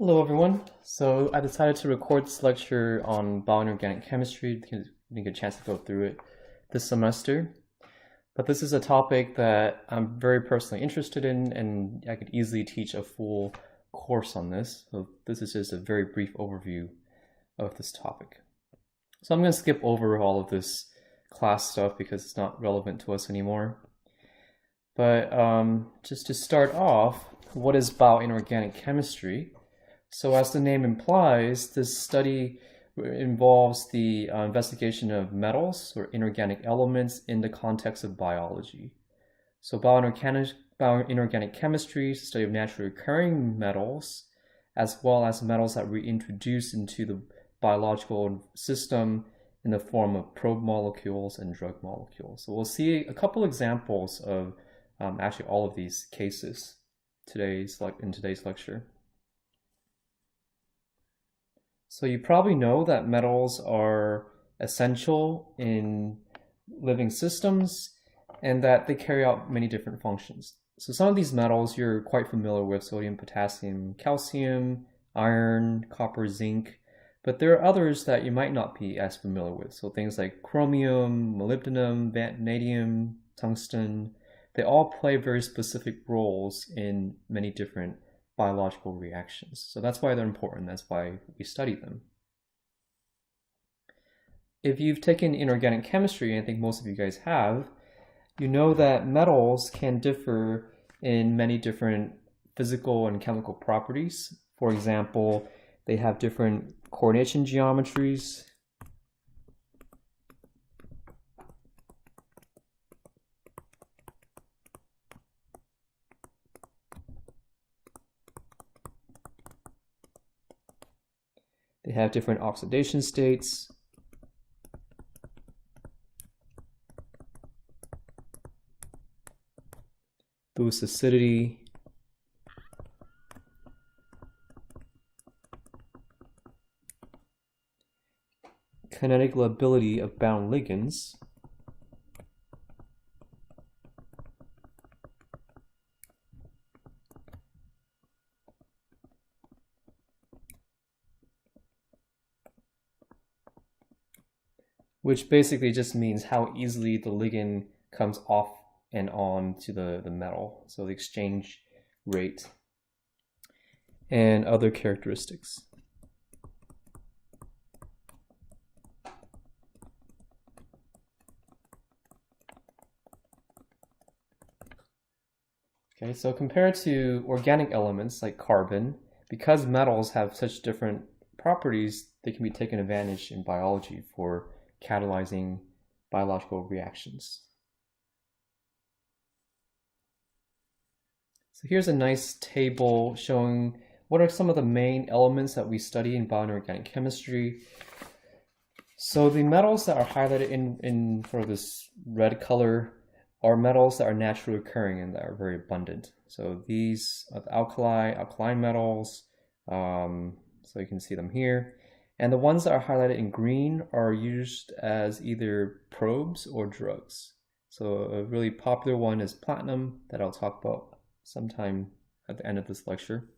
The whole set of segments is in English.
Hello everyone. So I decided to record this lecture on bioinorganic chemistry to get a chance to go through it this semester. But this is a topic that I'm very personally interested in, and I could easily teach a full course on this. So this is just a very brief overview of this topic. So I'm going to skip over all of this class stuff because it's not relevant to us anymore. But just to start off, what is bioinorganic chemistry? So as the name implies, this study involves the investigation of metals or inorganic elements in the context of biology. So bioinorganic chemistry is the study of naturally occurring metals, as well as metals that we introduce into the biological system in the form of probe molecules and drug molecules. So we'll see a couple examples of actually all of these cases in today's lecture. So you probably know that metals are essential in living systems and that they carry out many different functions. So some of these metals you're quite familiar with: sodium, potassium, calcium, iron, copper, zinc. But there are others that you might not be as familiar with. So things like chromium, molybdenum, vanadium, tungsten, they all play very specific roles in many different biological reactions. So that's why they're important. That's why we study them. If you've taken inorganic chemistry, and I think most of you guys have, you know that metals can differ in many different physical and chemical properties. For example, they have different coordination geometries. They have different oxidation states. Boost acidity. Kinetic lability of bound ligands. Which basically just means how easily the ligand comes off and on to the metal. So the exchange rate and other characteristics. Okay, so compared to organic elements like carbon, because metals have such different properties, they can be taken advantage in biology for catalyzing biological reactions. So here's a nice table showing what are some of the main elements that we study in bioinorganic chemistry. So the metals that are highlighted in sort of this red color are metals that are naturally occurring and that are very abundant. So these are the alkaline metals. So you can see them here. And the ones that are highlighted in green are used as either probes or drugs. So a really popular one is platinum that I'll talk about sometime at the end of this lecture.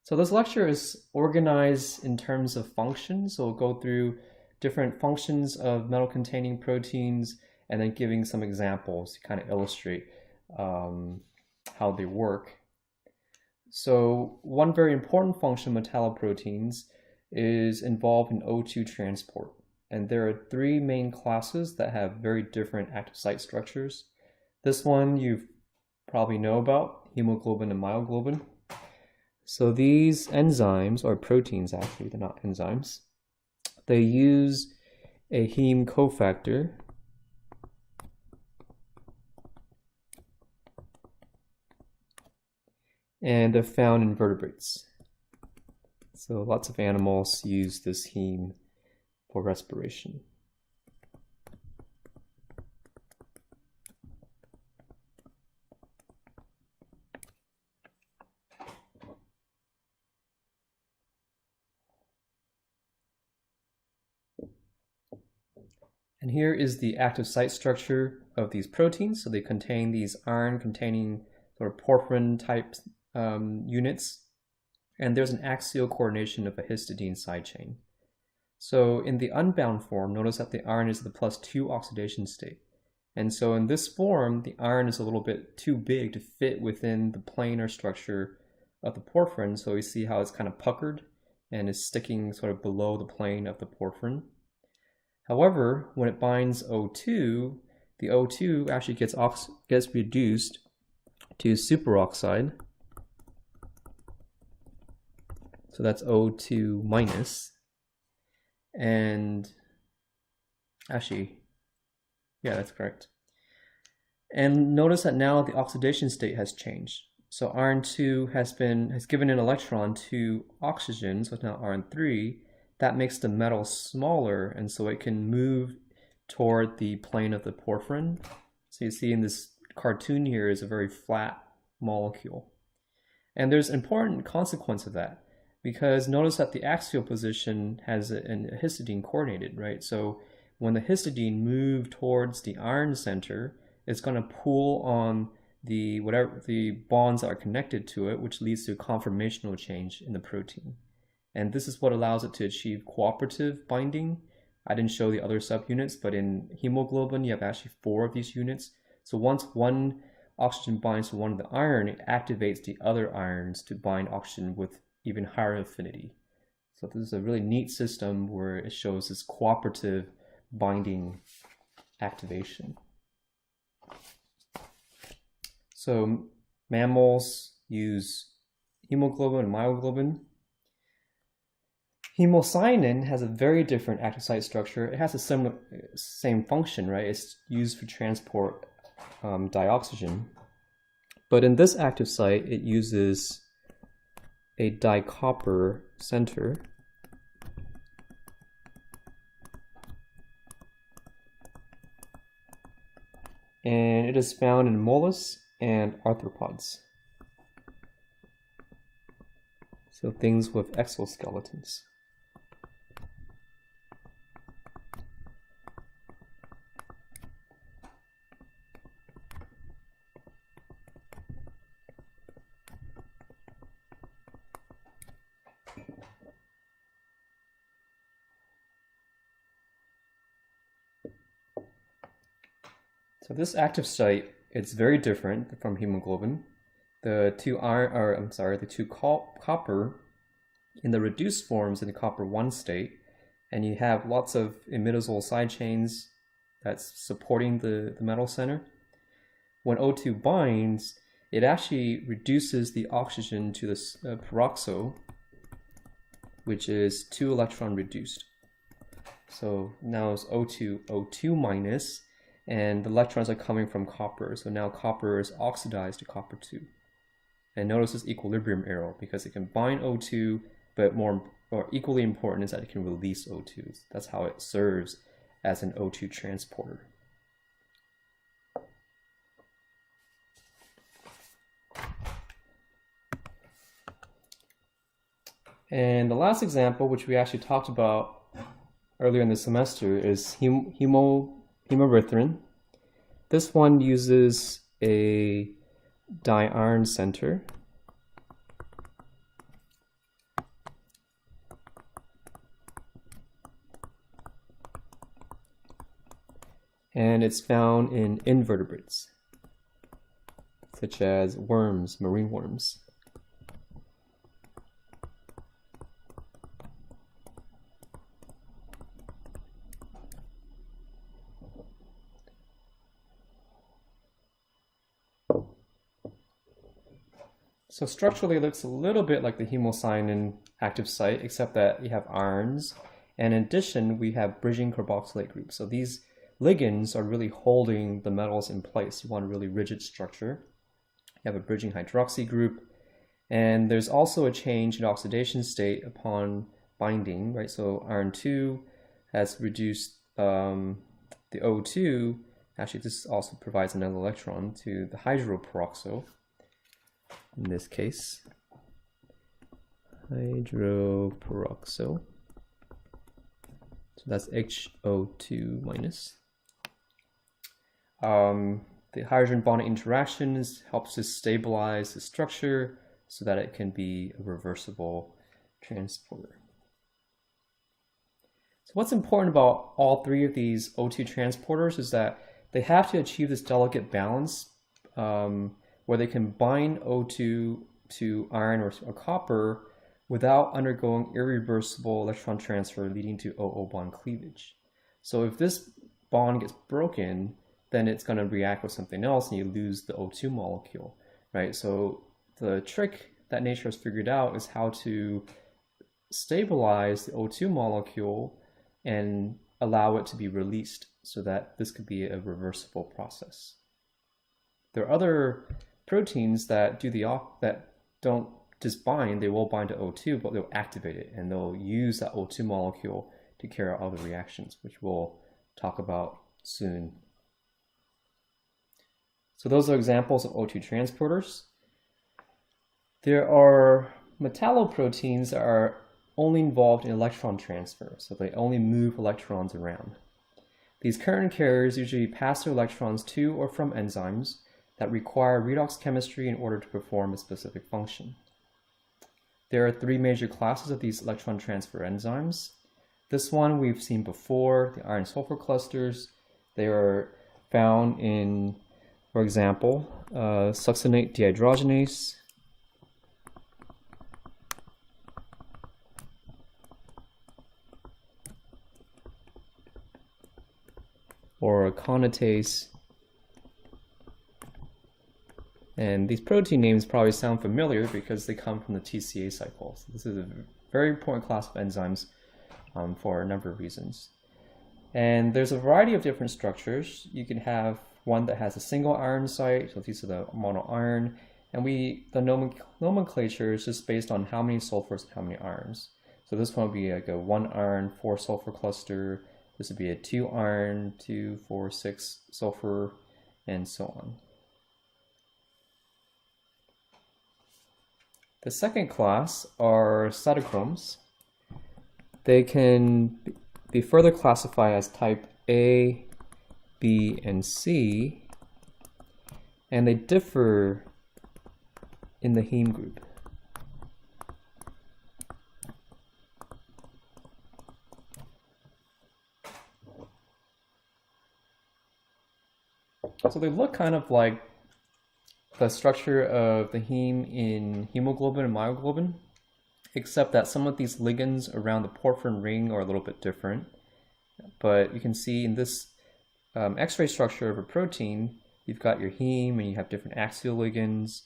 So this lecture is organized in terms of functions. So we'll go through different functions of metal-containing proteins and then giving some examples to kind of illustrate how they work. So one very important function of metalloproteins is involved in O2 transport. And there are three main classes that have very different active site structures. This one you probably know about, hemoglobin and myoglobin. So these enzymes, or proteins actually, they're not enzymes, they use a heme cofactor and are found in vertebrates. So lots of animals use this heme for respiration. And here is the active site structure of these proteins. So they contain these iron-containing sort of porphyrin type units. and there's an axial coordination of a histidine side chain. So in the unbound form, notice that the iron is the +2 oxidation state. And so in this form, the iron is a little bit too big to fit within the planar structure of the porphyrin. So we see how it's kind of puckered and is sticking sort of below the plane of the porphyrin. However, when it binds O2, the O2 actually gets reduced to superoxide. So that's O2 minus. And actually, yeah, that's correct. And notice that now the oxidation state has changed. So iron 2 has given an electron to oxygen, so it's now iron 3. That makes the metal smaller, and so it can move toward the plane of the porphyrin. So you see in this cartoon here is a very flat molecule. And there's an important consequence of that, because notice that the axial position has a histidine coordinated, right? So when the histidine moves towards the iron center, it's going to pull on the bonds that are connected to it, which leads to a conformational change in the protein. And this is what allows it to achieve cooperative binding. I didn't show the other subunits, but in hemoglobin, you have actually 4 of these units. So once one oxygen binds to one of the iron, it activates the other irons to bind oxygen with even higher affinity. So this is a really neat system where it shows this cooperative binding activation. So mammals use hemoglobin and myoglobin. Hemocyanin has a very different active site structure. It has a same function, right? It's used for transport dioxygen. But in this active site, it uses a dicopper center. And it is found in mollusks and arthropods. So things with exoskeletons. So this active site, it's very different from hemoglobin. The two copper in the reduced forms in the copper 1 state, and you have lots of imidazole side chains that's supporting the metal center. When O2 binds, it actually reduces the oxygen to the peroxo, which is 2 electron reduced. So now it's O2 minus, and the electrons are coming from copper. So now copper is oxidized to copper 2. And notice this equilibrium arrow, because it can bind O2, but more equally important is that it can release O2. That's how it serves as an O2 transporter. And the last example, which we actually talked about earlier in the semester, is hemoerythrin. This one uses a diiron center. And it's found in invertebrates, such as worms, marine worms. So structurally it looks a little bit like the hemocyanin active site, except that you have irons. And in addition, we have bridging carboxylate groups. So these ligands are really holding the metals in place. You want a really rigid structure. You have a bridging hydroxy group. And there's also a change in oxidation state upon binding, right? So iron 2 has reduced the O2. Actually, this also provides another electron to the hydroperoxo. In this case, hydroperoxo. So that's HO2 minus. The hydrogen bonding interactions helps to stabilize the structure, so that it can be a reversible transporter. So what's important about all three of these O2 transporters is that they have to achieve this delicate balance where they can bind O2 to iron or copper without undergoing irreversible electron transfer leading to OO bond cleavage. So if this bond gets broken, then it's going to react with something else and you lose the O2 molecule, right? So the trick that nature has figured out is how to stabilize the O2 molecule and allow it to be released so that this could be a reversible process. There are other proteins that don't just bind, they will bind to O2, but they'll activate it and they'll use that O2 molecule to carry out other reactions, which we'll talk about soon. So those are examples of O2 transporters. There are metalloproteins that are only involved in electron transfer, so they only move electrons around. These current carriers usually pass their electrons to or from enzymes that require redox chemistry in order to perform a specific function. There are three major classes of these electron transfer enzymes. This one we've seen before, the iron sulfur clusters. They are found in, for example, succinate dehydrogenase, or aconitase. And these protein names probably sound familiar because they come from the TCA cycle. So this is a very important class of enzymes for a number of reasons. And there's a variety of different structures. You can have one that has a single iron site, so these are the monoiron, and the nomenclature is just based on how many sulfurs and how many irons. So this one would be like a 1 iron, 4 sulfur cluster. This would be a 2 iron, 2, 4, 6 sulfur, and so on. The second class are cytochromes. They can be further classified as type A, B, and C, and they differ in the heme group. So they look kind of like the structure of the heme in hemoglobin and myoglobin, except that some of these ligands around the porphyrin ring are a little bit different. But you can see in this X-ray structure of a protein, you've got your heme and you have different axial ligands,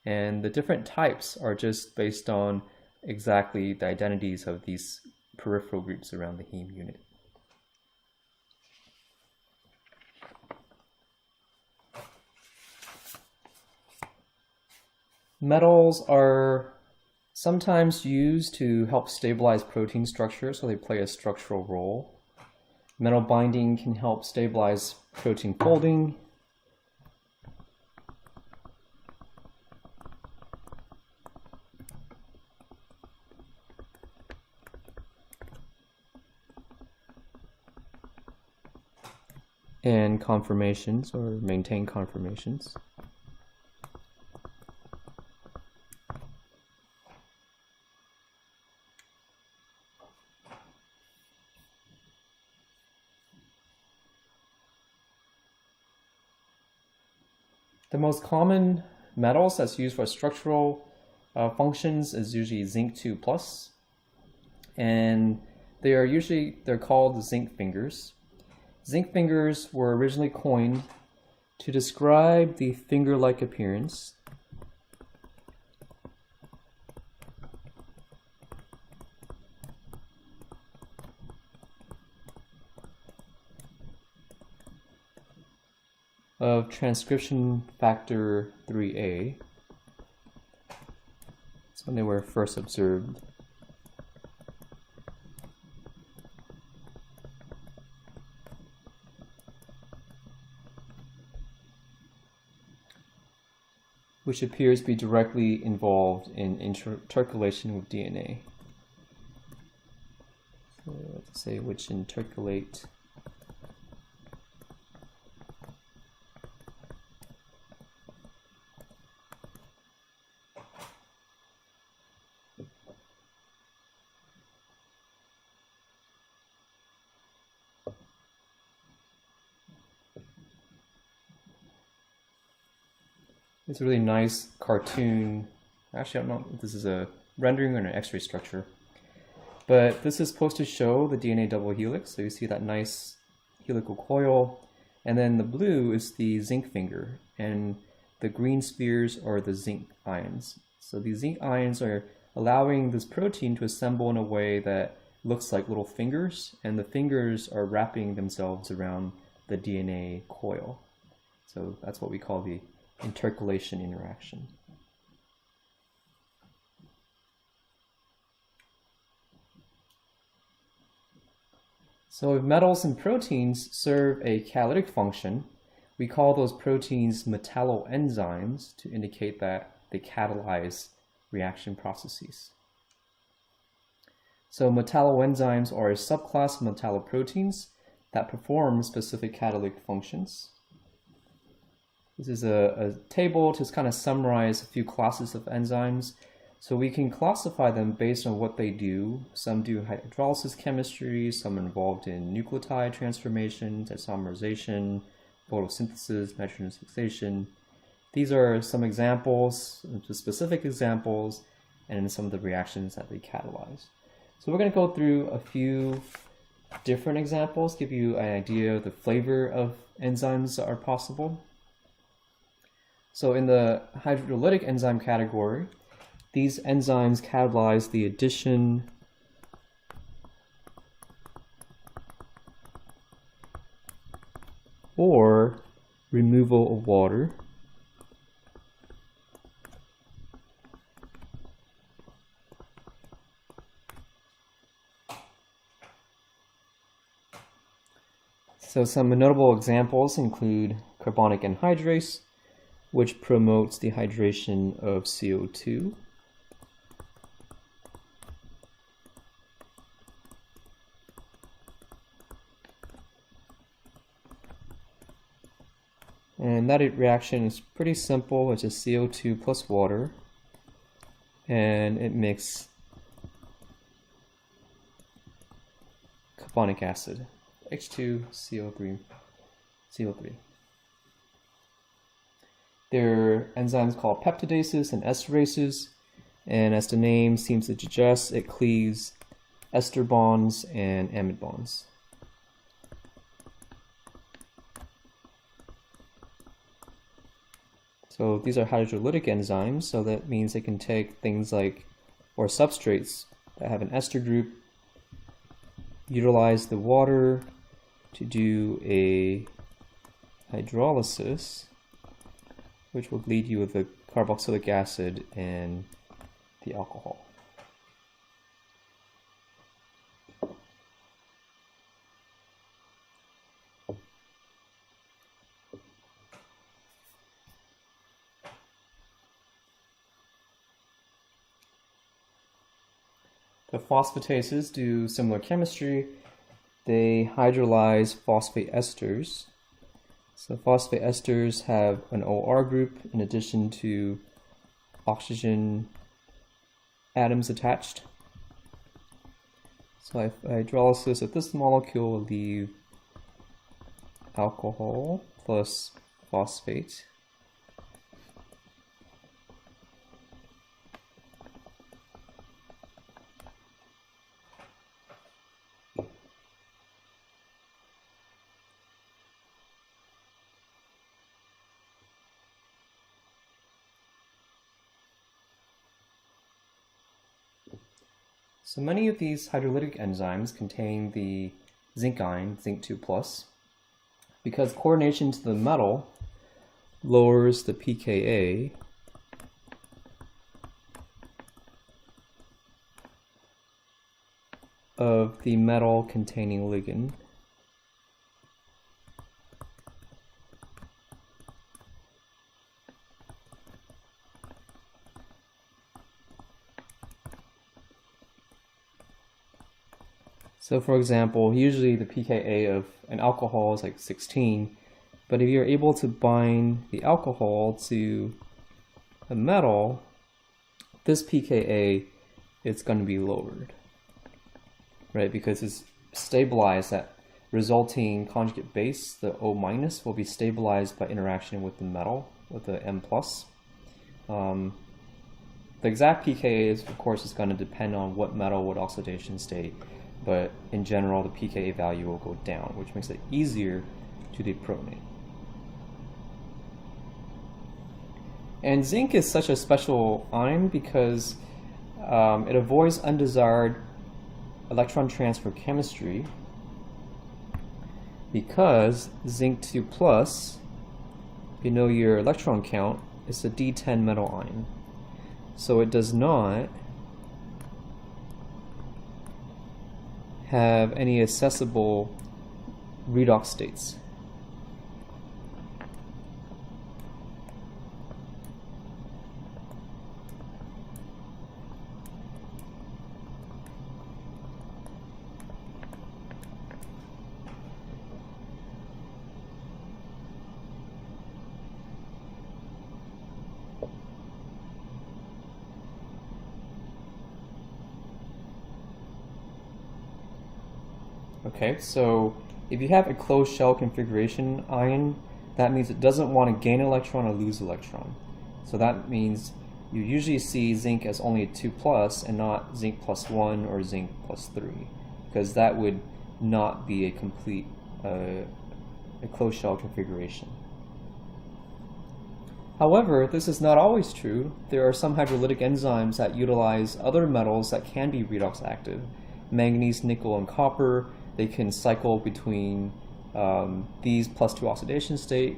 and the different types are just based on exactly the identities of these peripheral groups around the heme unit. Metals are sometimes used to help stabilize protein structure, so they play a structural role. Metal binding can help stabilize protein folding. And conformations, or maintain conformations. The most common metals that's used for structural functions is usually zinc 2+, and they're called zinc fingers. Zinc fingers were originally coined to describe the finger-like appearance of transcription factor 3A. That's when they were first observed. Which appears to be directly involved in intercalation with DNA. So let's say which intercalate It's a really nice cartoon. Actually, I don't know if this is a rendering or an X-ray structure. But this is supposed to show the DNA double helix. So you see that nice helical coil. And then the blue is the zinc finger. And the green spheres are the zinc ions. So these zinc ions are allowing this protein to assemble in a way that looks like little fingers. And the fingers are wrapping themselves around the DNA coil. So that's what we call the intercalation interaction. So if metals and proteins serve a catalytic function, we call those proteins metalloenzymes to indicate that they catalyze reaction processes. So metalloenzymes are a subclass of metalloproteins that perform specific catalytic functions. This is a table to kind of summarize a few classes of enzymes. So we can classify them based on what they do. Some do hydrolysis chemistry, some are involved in nucleotide transformation, isomerization, photosynthesis, nitrogen fixation. These are some examples, specific examples, and some of the reactions that they catalyze. So we're going to go through a few different examples, give you an idea of the flavor of enzymes that are possible. So in the hydrolytic enzyme category, these enzymes catalyze the addition or removal of water So some notable examples include carbonic anhydrase, which promotes dehydration of CO2. And that reaction is pretty simple. It's just CO2 plus water, and it makes carbonic acid, H2CO3. There are enzymes called peptidases and esterases, and as the name seems to suggest, it cleaves ester bonds and amide bonds. So these are hydrolytic enzymes, so that means they can take things like, or substrates that have an ester group, utilize the water to do a hydrolysis, which will lead you with the carboxylic acid and the alcohol. The phosphatases do similar chemistry. They hydrolyze phosphate esters. So phosphate esters have an OR group in addition to oxygen atoms attached. So hydrolysis of this molecule will leave alcohol plus phosphate. So many of these hydrolytic enzymes contain the zinc ion, zinc 2+, because coordination to the metal lowers the pKa of the metal containing ligand. So for example, usually the pKa of an alcohol is like 16, but if you're able to bind the alcohol to a metal, this pKa is going to be lowered, right? Because it's stabilized, that resulting conjugate base, the O- will be stabilized by interaction with the metal, with the M+. The exact pKa is, of course, is going to depend on what metal, what oxidation state, but in general, the pKa value will go down, which makes it easier to deprotonate. And zinc is such a special ion because it avoids undesired electron transfer chemistry, because zinc 2 plus, you know your electron count, is a D10 metal ion. So it does not have any accessible redox states. Okay, so if you have a closed shell configuration ion, that means it doesn't want to gain electron or lose electron. So that means you usually see zinc as only a 2 plus and not zinc plus 1 or zinc plus 3, because that would not be a complete a closed shell configuration. However, this is not always true. There are some hydrolytic enzymes that utilize other metals that can be redox active. Manganese, nickel, and copper, they can cycle between these plus 2 oxidation state,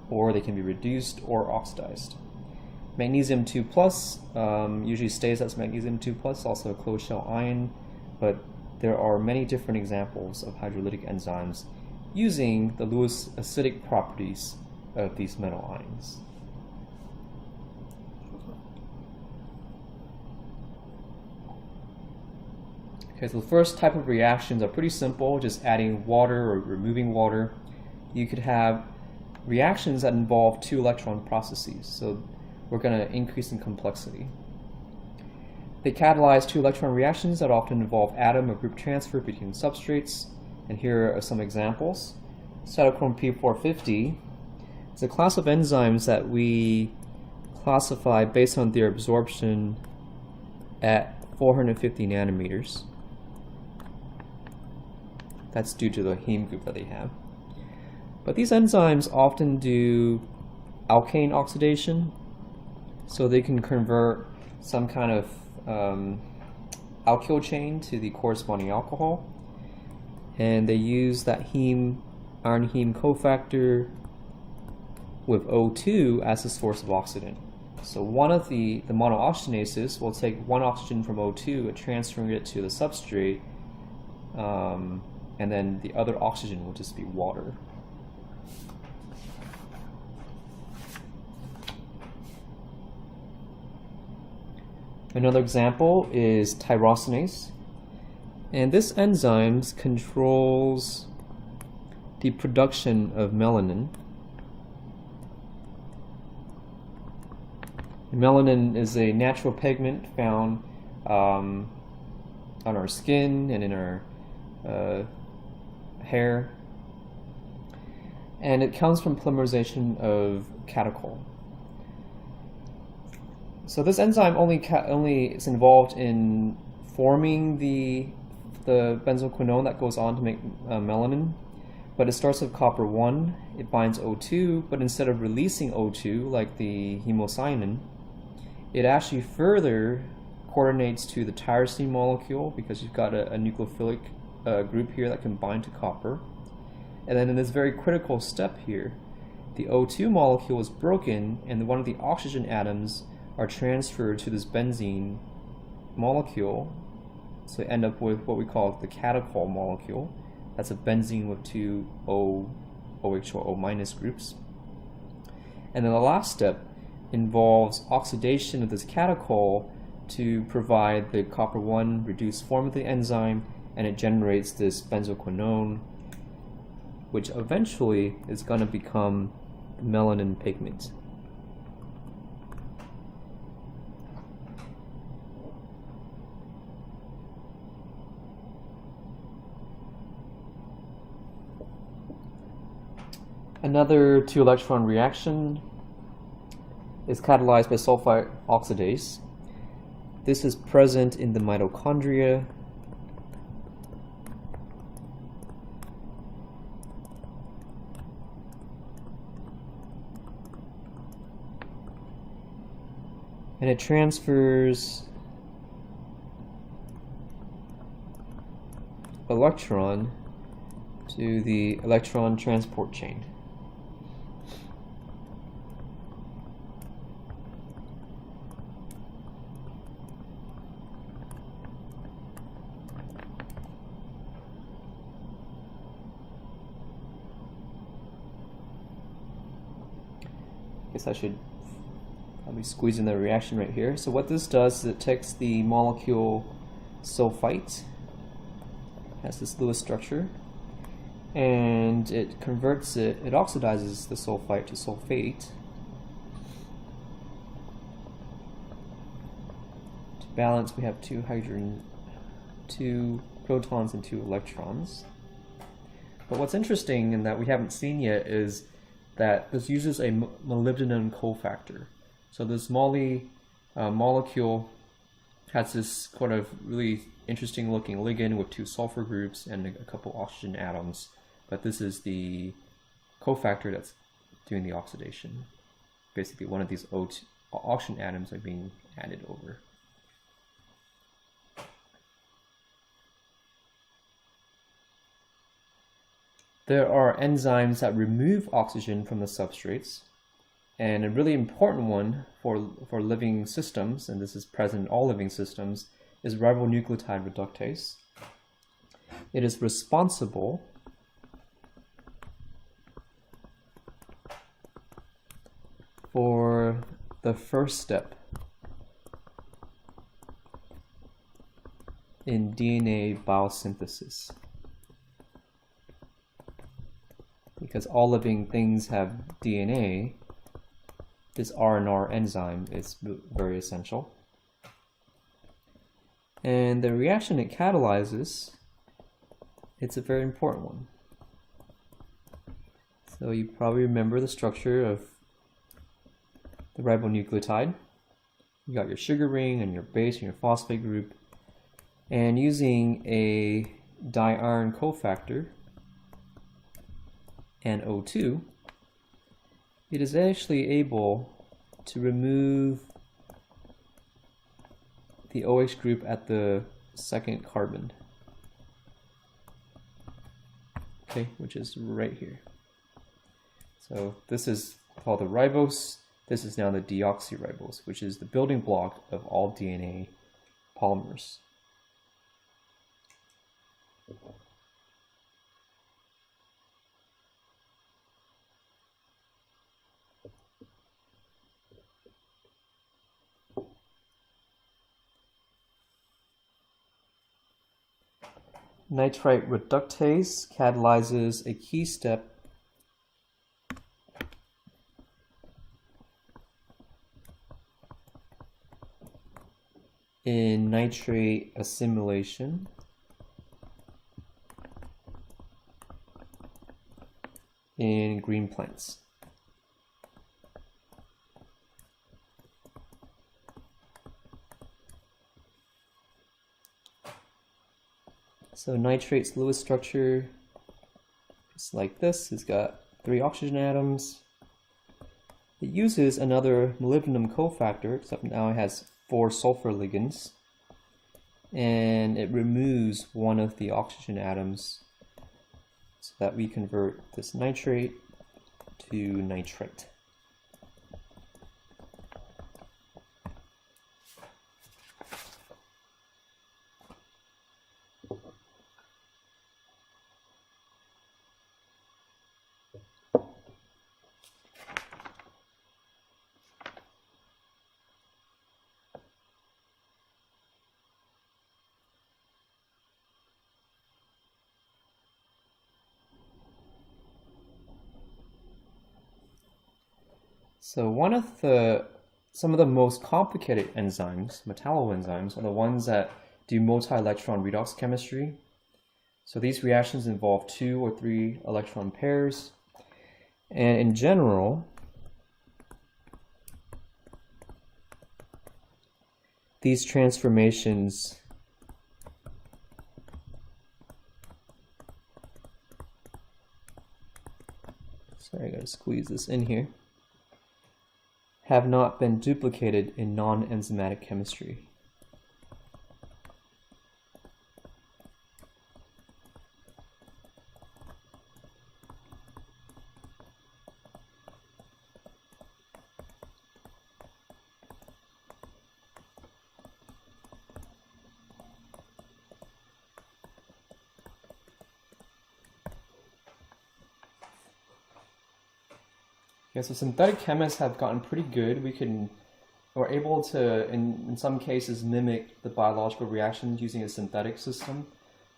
or they can be reduced or oxidized. Magnesium 2 plus usually stays as magnesium 2 plus, also a closed shell ion, but there are many different examples of hydrolytic enzymes using the Lewis acidic properties of these metal ions. Okay, so the first type of reactions are pretty simple, just adding water or removing water. You could have reactions that involve 2 electron processes, so we're going to increase in complexity. They catalyze 2 electron reactions that often involve atom or group transfer between substrates, and here are some examples. Cytochrome P450 is a class of enzymes that we classify based on their absorption at 450 nanometers. That's due to the heme group that they have. But these enzymes often do alkane oxidation, so they can convert some kind of alkyl chain to the corresponding alcohol, and they use that iron heme cofactor with O2 as the source of oxidant. So one of the monooxygenases will take one oxygen from O2 and transfer it to the substrate, and then the other oxygen will just be water. Another example is tyrosinase, and this enzyme controls the production of melanin. Melanin is a natural pigment found on our skin and in our hair, and it comes from polymerization of catechol. So this enzyme only is involved in forming the benzoquinone that goes on to make melanin, but it starts with copper 1, it binds O2, but instead of releasing O2 like the hemocyanin, it actually further coordinates to the tyrosine molecule, because you've got a nucleophilic group here that can bind to copper. And then in this very critical step here, the O2 molecule is broken and one of the oxygen atoms are transferred to this benzene molecule, so you end up with what we call the catechol molecule. That's a benzene with 2 OH or O minus groups. And then the last step involves oxidation of this catechol to provide the copper 1 reduced form of the enzyme, and it generates this benzoquinone, which eventually is going to become melanin pigment. Another 2 electron reaction is catalyzed by sulfite oxidase. This is present in the mitochondria. And it transfers electron to the electron transport chain. Guess I should probably squeeze in the reaction right here. So what this does is it takes the molecule sulfite, has this Lewis structure, and it converts it, it oxidizes the sulfite to sulfate. To balance, we have two protons and 2 electrons. But what's interesting and that we haven't seen yet is that this uses a molybdenum cofactor. So this molecule has this kind of really interesting looking ligand with 2 sulfur groups and a couple oxygen atoms. But this is the cofactor that's doing the oxidation. Basically, one of these oxygen atoms are being added over. There are enzymes that remove oxygen from the substrates, and a really important one for living systems, and this is present in all living systems, is ribonucleotide reductase. It is responsible for the first step in DNA biosynthesis. Because all living things have DNA, this R&R enzyme is very essential. And the reaction it catalyzes, it's a very important one. So you probably remember the structure of the ribonucleotide. You got your sugar ring and your base and your phosphate group. And using a diiron cofactor, and O2, it is actually able to remove the OH group at the second carbon, okay, which is right here. So this is called the ribose. This is now the deoxyribose, which is the building block of all DNA polymers. Nitrite reductase catalyzes a key step in nitrate assimilation in green plants. So nitrate's Lewis structure is like this. It's got 3 oxygen atoms. It uses another molybdenum cofactor, except now it has 4 sulfur ligands. And it removes one of the oxygen atoms so that we convert this nitrate to nitrite. So some of the most complicated enzymes, metalloenzymes, are the ones that do multi-electron redox chemistry. So these reactions involve 2 or 3 electron pairs. And in general, these transformations sorry, I gotta squeeze this in here, have not been duplicated in non-enzymatic chemistry. Okay, so synthetic chemists have gotten pretty good. We're able to, in some cases, mimic the biological reactions using a synthetic system.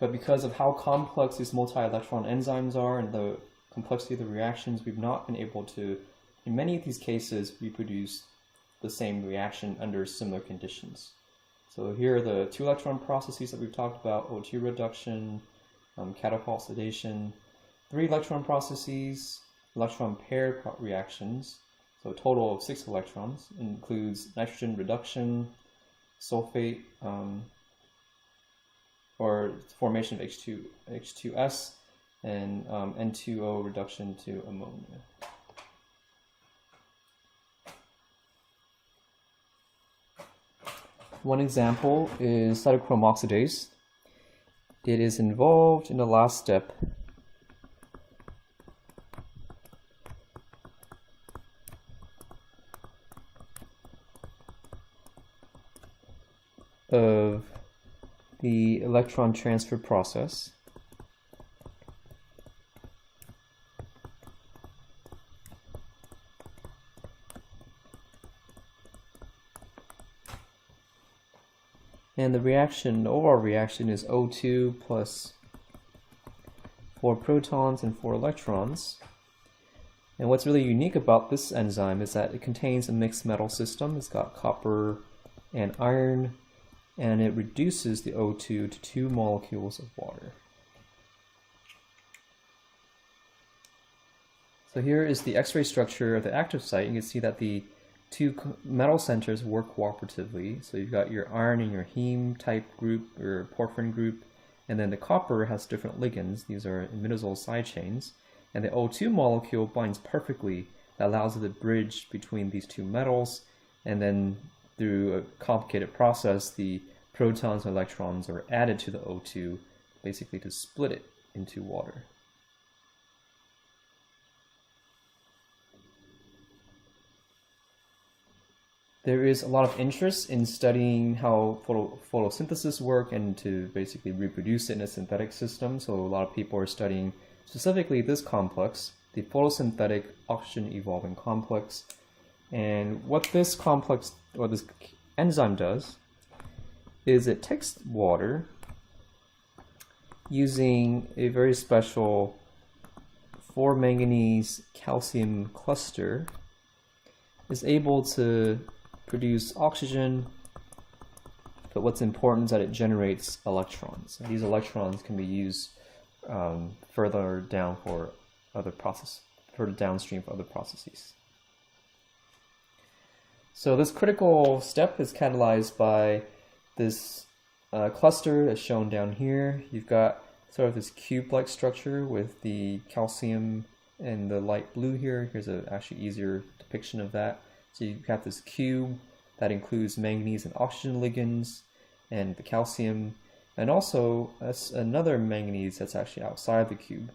But because of how complex these multi-electron enzymes are and the complexity of the reactions, we've not been able to, in many of these cases, reproduce the same reaction under similar conditions. So here are the 2-electron processes that we've talked about: O2 reduction, catapulsidation, 3-electron processes, electron pair reactions, so a total of 6 electrons, includes nitrogen reduction, sulfate, or formation of H2S, and N2O reduction to ammonia. One example is cytochrome oxidase. It is involved in the last step of the electron transfer process. And the reaction, the overall reaction, is O2 plus 4 protons and 4 electrons. And what's really unique about this enzyme is that it contains a mixed metal system. It's got copper and iron, and it reduces the O2 to 2 molecules of water. So here is the X-ray structure of the active site. You can see that the 2 metal centers work cooperatively. So you've got your iron and your heme type group, or porphyrin group, and then the copper has different ligands. These are imidazole side chains, and the O2 molecule binds perfectly. That allows it to bridge between these 2 metals, and then through a complicated process, the protons and electrons are added to the O2, basically to split it into water. There is a lot of interest in studying how photosynthesis work and to basically reproduce it in a synthetic system. So a lot of people are studying specifically this complex, the photosynthetic oxygen evolving complex. And what this complex, or this enzyme, does is it takes water using a very special 4-manganese calcium cluster, is able to produce oxygen, but what's important is that it generates electrons. And these electrons can be used further down for other further downstream for other processes. So this critical step is catalyzed by this cluster as shown down here. You've got sort of this cube-like structure with the calcium in the light blue here. Here's an actually easier depiction of that. So you've got this cube that includes manganese and oxygen ligands and the calcium, and also another manganese that's actually outside the cube.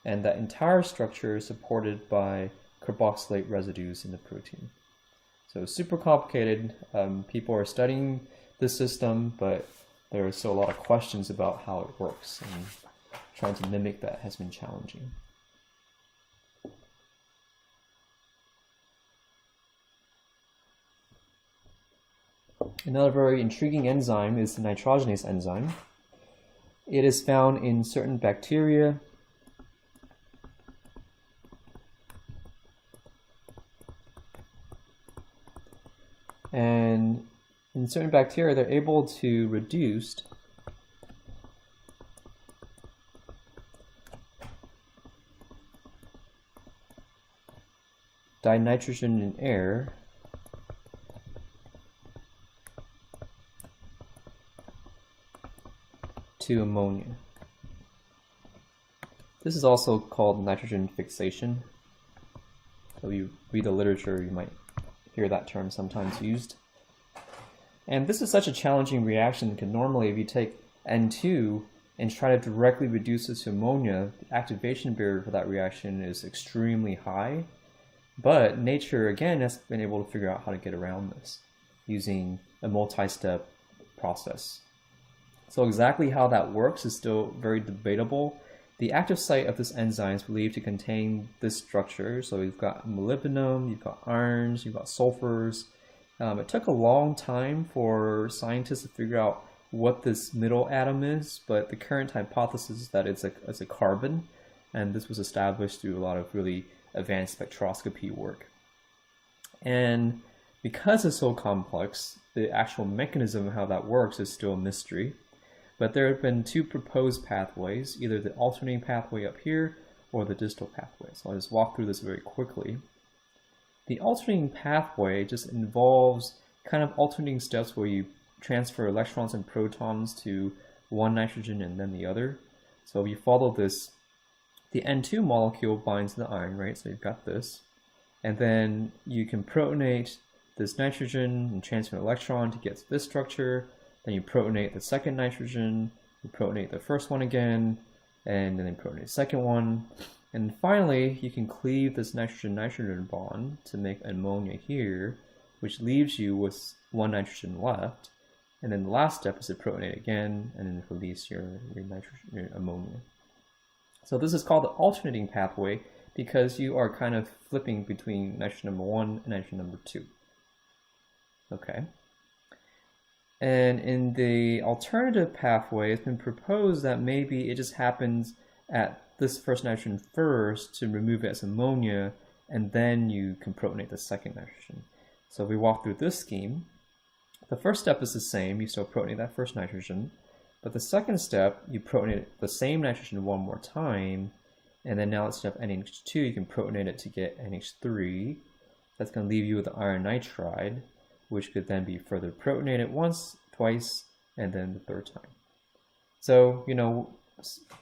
And that entire structure is supported by carboxylate residues in the protein. So super complicated. People are studying this system, but there are still a lot of questions about how it works, and trying to mimic that has been challenging. Another very intriguing enzyme is the nitrogenase enzyme. It is found in certain bacteria, and in certain bacteria they're able to reduce dinitrogen in air to ammonia. This is also called nitrogen fixation. So you read the literature, you might hear that term sometimes used. And this is such a challenging reaction because normally if you take N2 and try to directly reduce it to ammonia, the activation barrier for that reaction is extremely high. But nature, again, has been able to figure out how to get around this using a multi-step process. So exactly how that works is still very debatable. The active site of this enzyme is believed to contain this structure. So you've got molybdenum, you've got irons, you've got sulfurs. It took a long time for scientists to figure out what this middle atom is, but the current hypothesis is that it's a carbon, and this was established through a lot of really advanced spectroscopy work. And because it's so complex, the actual mechanism of how that works is still a mystery. But there have been two proposed pathways, either the alternating pathway up here or the distal pathway. So I'll just walk through this very quickly. The alternating pathway just involves kind of alternating steps where you transfer electrons and protons to one nitrogen and then the other. So if you follow this, the N2 molecule binds the iron, right? So you've got this. And then you can protonate this nitrogen and transfer an electron to get to this structure. Then you protonate the second nitrogen, you protonate the first one again, and then you protonate the second one. And finally, you can cleave this nitrogen-nitrogen bond to make ammonia here, which leaves you with one nitrogen left. And then the last step is to protonate again and then release your ammonia. So this is called the alternating pathway because you are kind of flipping between nitrogen number 1 and nitrogen number 2. Okay. And in the alternative pathway, it's been proposed that maybe it just happens at this first nitrogen first to remove it as ammonia, and then you can protonate the second nitrogen. So if we walk through this scheme, the first step is the same, you still protonate that first nitrogen, but the second step, you protonate the same nitrogen one more time, and then now instead of NH2, you can protonate it to get NH3. That's going to leave you with the iron nitride, which could then be further protonated once, twice, and then the third time. So, you know,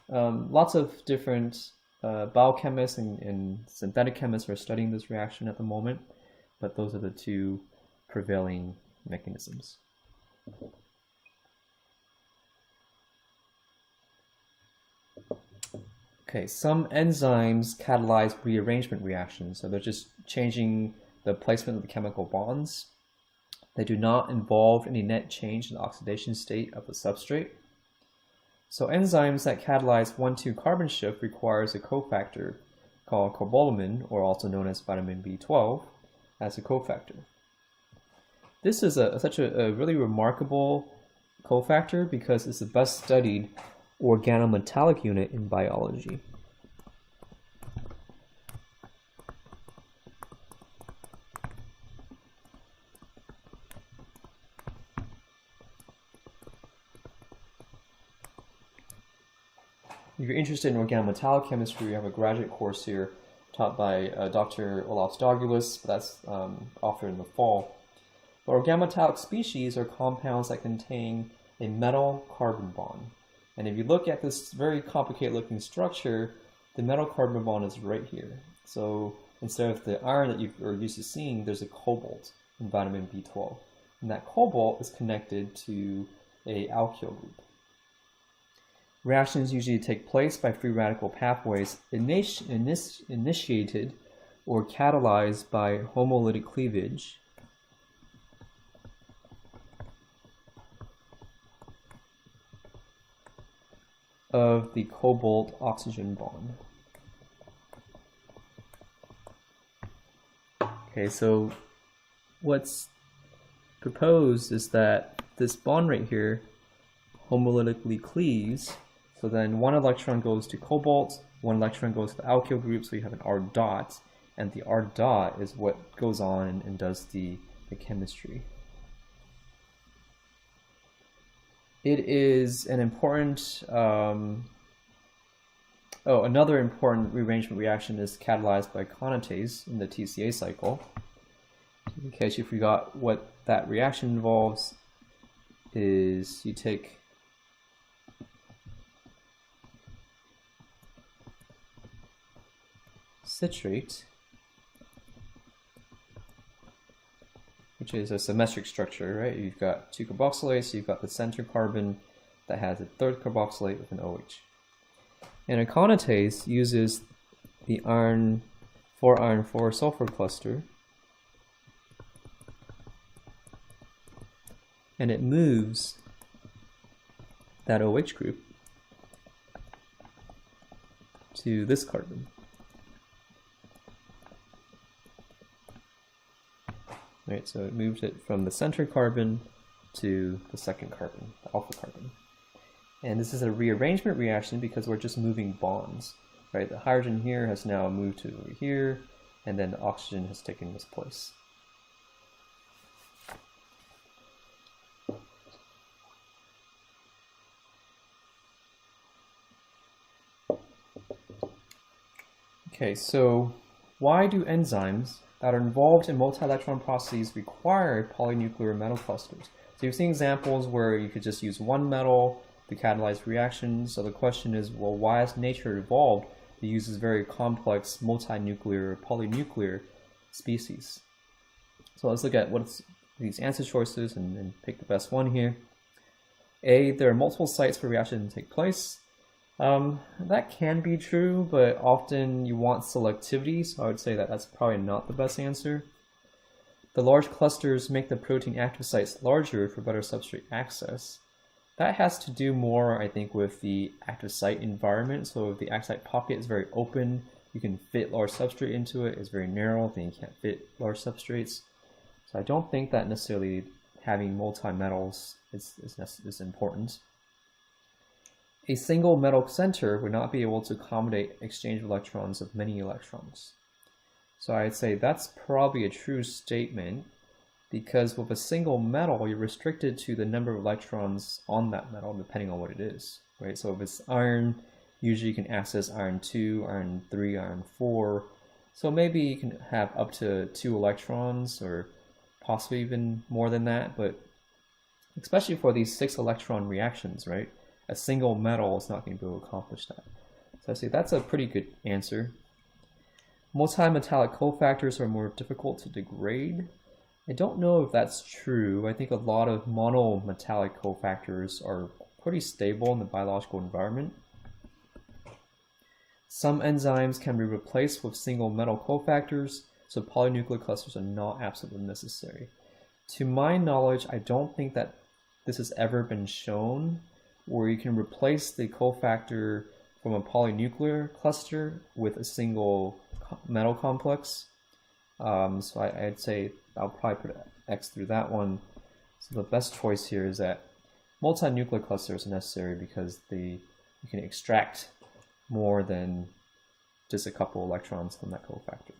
lots of different biochemists and synthetic chemists are studying this reaction at the moment, but those are the two prevailing mechanisms. Okay, some enzymes catalyze rearrangement reactions, so they're just changing the placement of the chemical bonds. They do not involve any net change in the oxidation state of the substrate. So enzymes that catalyze 1,2 carbon shift requires a cofactor called cobalamin, or also known as vitamin B12, as a cofactor. This is such a really remarkable cofactor because it's the best studied organometallic unit in biology. If you're interested in organometallic chemistry, we have a graduate course here taught by Dr. Olaf Stargulis, but that's offered in the fall. But organometallic species are compounds that contain a metal-carbon bond. And if you look at this very complicated looking structure, the metal-carbon bond is right here. So instead of the iron that you're used to seeing, there's a cobalt in vitamin B12. And that cobalt is connected to a alkyl group. Reactions usually take place by free radical pathways initiated or catalyzed by homolytic cleavage of the cobalt-oxygen bond. Okay, so what's proposed is that this bond right here homolytically cleaves. So then one electron goes to cobalt, one electron goes to the alkyl group, so you have an R dot, and the R dot is what goes on and does the chemistry. It is an important, another important rearrangement reaction is catalyzed by conatase in the TCA cycle. In case you forgot what that reaction involves, is you take citrate, which is a symmetric structure, right? You've got two carboxylates, you've got the center carbon that has a third carboxylate with an OH. And a aconitase uses the iron 4 sulfur cluster, and it moves that OH group to this carbon. Right, so it moved it from the center carbon to the second carbon, the alpha carbon. And this is a rearrangement reaction because we're just moving bonds. Right, the hydrogen here has now moved to over here, and then the oxygen has taken this place. Okay, so why do enzymes that are involved in multi-electron processes require polynuclear metal clusters? So you've seen examples where you could just use one metal to catalyze reactions. So the question is, well, why has nature evolved to use this very complex multinuclear, polynuclear species? So let's look at what's these answer choices and pick the best one here. A, there are multiple sites for reaction to take place. That can be true, but often you want selectivity, so I would say that that's probably not the best answer. The large clusters make the protein active sites larger for better substrate access. That has to do more, I think, with the active site environment. So if the active site pocket is very open, you can fit large substrate into it. It's very narrow, then you can't fit large substrates. So I don't think that necessarily having multi-metals is important. A single metal center would not be able to accommodate exchange of electrons of many electrons. So I'd say that's probably a true statement, because with a single metal, you're restricted to the number of electrons on that metal, depending on what it is, right? So if it's iron, usually you can access iron 2, iron 3, iron 4. So maybe you can have up to 2 electrons, or possibly even more than that, but especially for these 6 electron reactions, right? A single metal is not going to be able to accomplish that. So I say that's a pretty good answer. Multi-metallic cofactors are more difficult to degrade. I don't know if that's true. I think a lot of monometallic cofactors are pretty stable in the biological environment. Some enzymes can be replaced with single metal cofactors, so polynuclear clusters are not absolutely necessary. To my knowledge, I don't think that this has ever been shown, where you can replace the cofactor from a polynuclear cluster with a single metal complex. So I'd say I'll probably put X through that one. So the best choice here is that multinuclear clusters are necessary because you can extract more than just a couple electrons from that cofactor.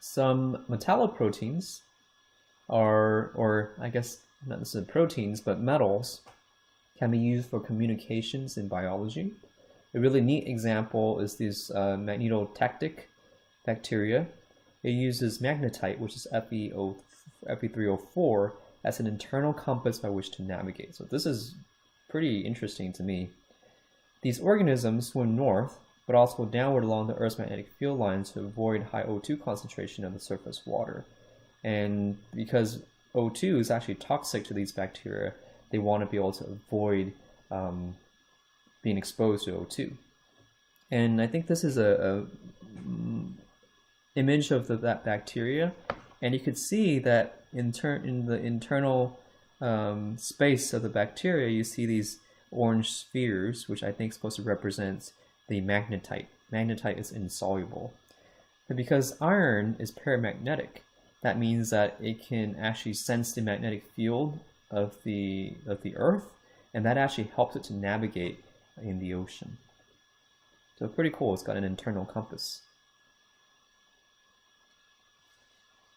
Some metalloproteins are, or I guess not necessarily proteins, but metals, can be used for communications in biology. A really neat example is this magnetotactic bacteria. It uses magnetite, which is Fe3O4, as an internal compass by which to navigate. So this is pretty interesting to me. These organisms swim north, but also downward along the Earth's magnetic field lines to avoid high O2 concentration of the surface water. And because O2 is actually toxic to these bacteria, they want to be able to avoid being exposed to O2. And I think this is a image of that bacteria, and you could see that in the internal space of the bacteria, you see these orange spheres, which I think is supposed to represent the magnetite. Magnetite is insoluble. But because iron is paramagnetic, that means that it can actually sense the magnetic field of the Earth, and that actually helps it to navigate in the ocean. So pretty cool, it's got an internal compass.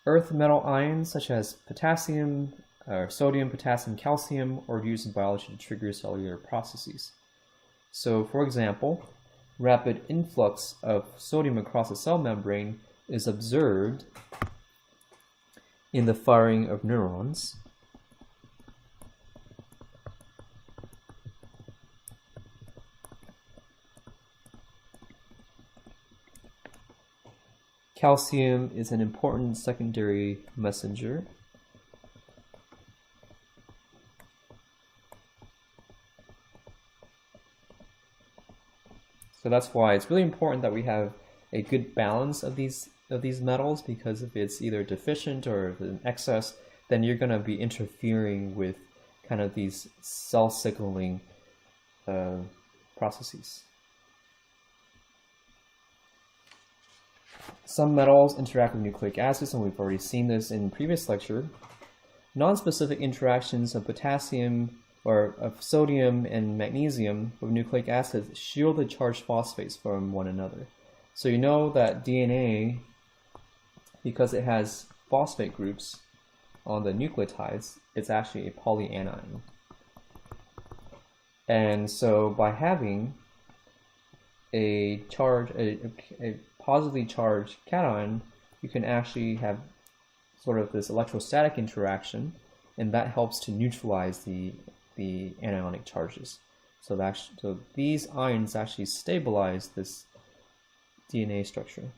Earth metal ions such as potassium, sodium, potassium, calcium are used in biology to trigger cellular processes. So for example, rapid influx of sodium across the cell membrane is observed in the firing of neurons. Calcium is an important secondary messenger. So that's why it's really important that we have a good balance of these metals, because if it's either deficient or if it's in excess, then you're going to be interfering with kind of these cell signaling processes. Some metals interact with nucleic acids, and we've already seen this in previous lecture. Non-specific interactions of potassium or of sodium and magnesium with nucleic acids shield the charged phosphates from one another. So you know that DNA, because it has phosphate groups on the nucleotides, it's actually a polyanion. And so by having a positively charged cation, you can actually have sort of this electrostatic interaction, and that helps to neutralize the anionic charges. So these ions actually stabilize this DNA structure.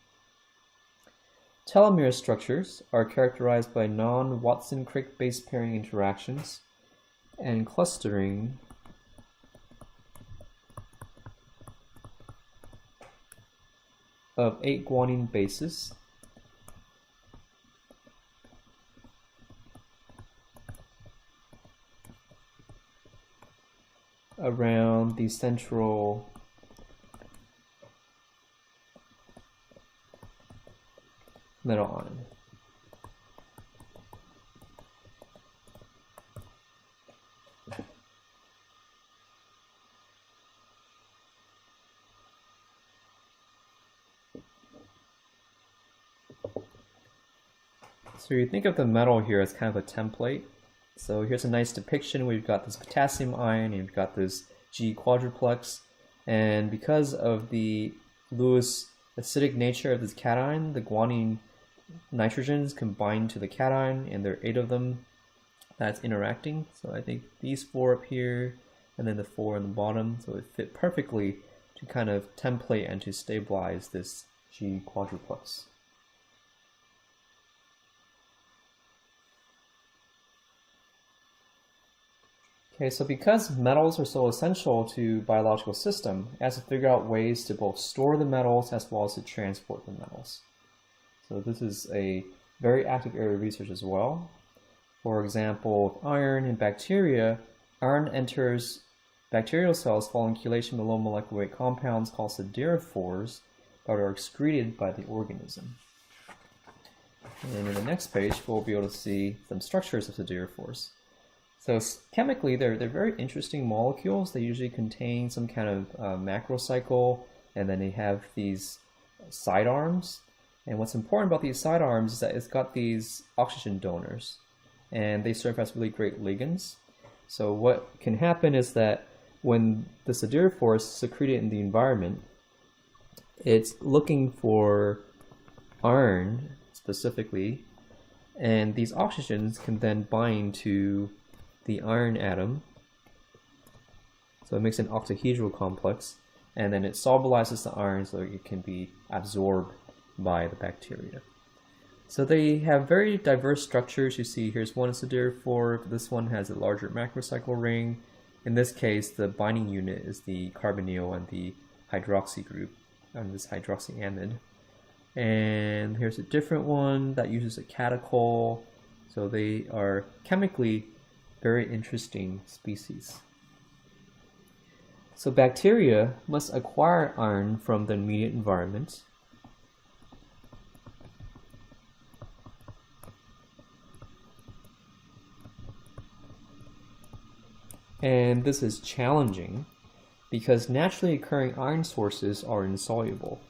Telomere structures are characterized by non-Watson-Crick base pairing interactions and clustering of 8 guanine bases around the central metal ion. So you think of the metal here as kind of a template. So here's a nice depiction. We've got this potassium ion, and we've got this G quadruplex, and because of the Lewis acidic nature of this cation, the guanine nitrogens combine to the cation, and there are 8 of them that's interacting. So I think these 4 up here, and then the 4 on the bottom, so it fit perfectly to kind of template and to stabilize this G quadruplex. Okay, so because metals are so essential to biological system, it has to figure out ways to both store the metals as well as to transport the metals. So this is a very active area of research as well. For example, with iron in bacteria, iron enters bacterial cells following chelation with low molecular weight compounds called siderophores that are excreted by the organism. And in the next page, we'll be able to see some structures of siderophores. So chemically, they're very interesting molecules. They usually contain some kind of macrocycle, and then they have these side arms. And what's important about these side arms is that it's got these oxygen donors, and they serve as really great ligands. So what can happen is that when the siderophore is secreted in the environment, it's looking for iron specifically, and these oxygens can then bind to the iron atom, so it makes an octahedral complex, and then it solubilizes the iron so it can be absorbed by the bacteria. So they have very diverse structures. You see here's one siderophore, this one has a larger macrocycle ring. In this case, the binding unit is the carbonyl and the hydroxy group, and this hydroxyamide. And here's a different one that uses a catechol. So they are chemically very interesting species. So bacteria must acquire iron from the immediate environment. And this is challenging because naturally occurring iron sources are insoluble.